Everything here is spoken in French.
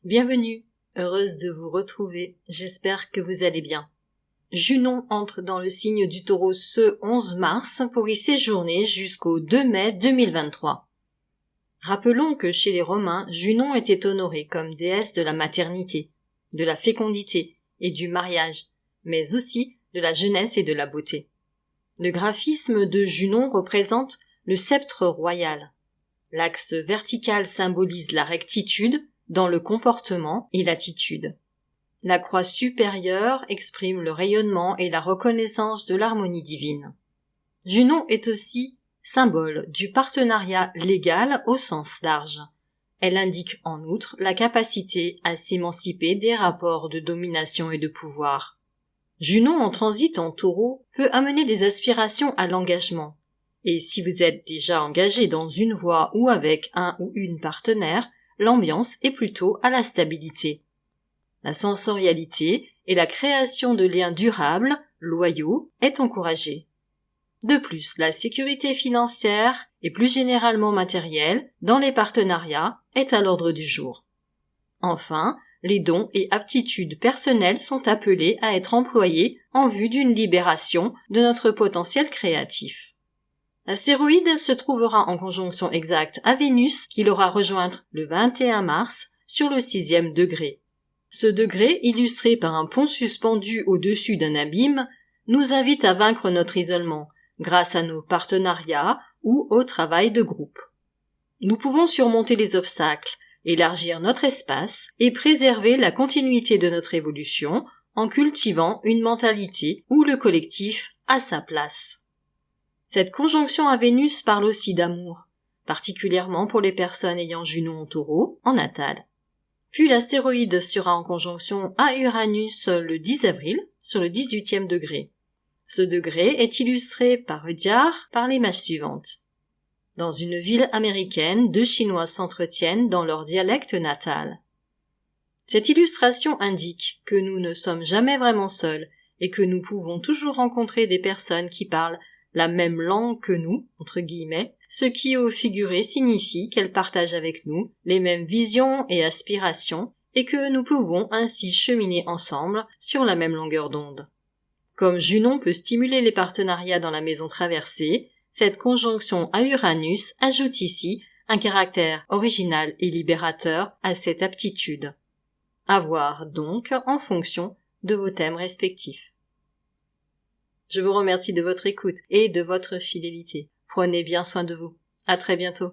Bienvenue, heureuse de vous retrouver, j'espère que vous allez bien. Junon entre dans le signe du Taureau ce 11 mars pour y séjourner jusqu'au 2 mai 2023. Rappelons que chez les Romains, Junon était honorée comme déesse de la maternité, de la fécondité et du mariage, mais aussi de la jeunesse et de la beauté. Le graphisme de Junon représente le sceptre royal. L'axe vertical symbolise la rectitude dans le comportement et l'attitude. La croix supérieure exprime le rayonnement et la reconnaissance de l'harmonie divine. Junon est aussi symbole du partenariat légal au sens large. Elle indique en outre la capacité à s'émanciper des rapports de domination et de pouvoir. Junon en transit en Taureau peut amener des aspirations à l'engagement. Et si vous êtes déjà engagé dans une voie ou avec un ou une partenaire, l'ambiance est plutôt à la stabilité. La sensorialité et la création de liens durables, loyaux, est encouragée. De plus, la sécurité financière et plus généralement matérielle dans les partenariats est à l'ordre du jour. Enfin, les dons et aptitudes personnelles sont appelés à être employés en vue d'une libération de notre potentiel créatif. L'astéroïde se trouvera en conjonction exacte à Vénus qui l'aura rejointe le 21 mars sur le 6e degré. Ce degré, illustré par un pont suspendu au-dessus d'un abîme, nous invite à vaincre notre isolement grâce à nos partenariats ou au travail de groupe. Nous pouvons surmonter les obstacles, élargir notre espace et préserver la continuité de notre évolution en cultivant une mentalité où le collectif a sa place. Cette conjonction à Vénus parle aussi d'amour, particulièrement pour les personnes ayant Junon en Taureau en natal. Puis l'astéroïde sera en conjonction à Uranus le 10 avril sur le 18e degré. Ce degré est illustré par Rudyard par l'image suivante. Dans une ville américaine, deux Chinois s'entretiennent dans leur dialecte natal. Cette illustration indique que nous ne sommes jamais vraiment seuls et que nous pouvons toujours rencontrer des personnes qui parlent la même langue que nous, entre guillemets, ce qui au figuré signifie qu'elles partagent avec nous les mêmes visions et aspirations et que nous pouvons ainsi cheminer ensemble sur la même longueur d'onde. Comme Junon peut stimuler les partenariats dans la maison traversée, cette conjonction à Uranus ajoute ici un caractère original et libérateur à cette aptitude. À voir donc en fonction de vos thèmes respectifs. Je vous remercie de votre écoute et de votre fidélité. Prenez bien soin de vous. À très bientôt.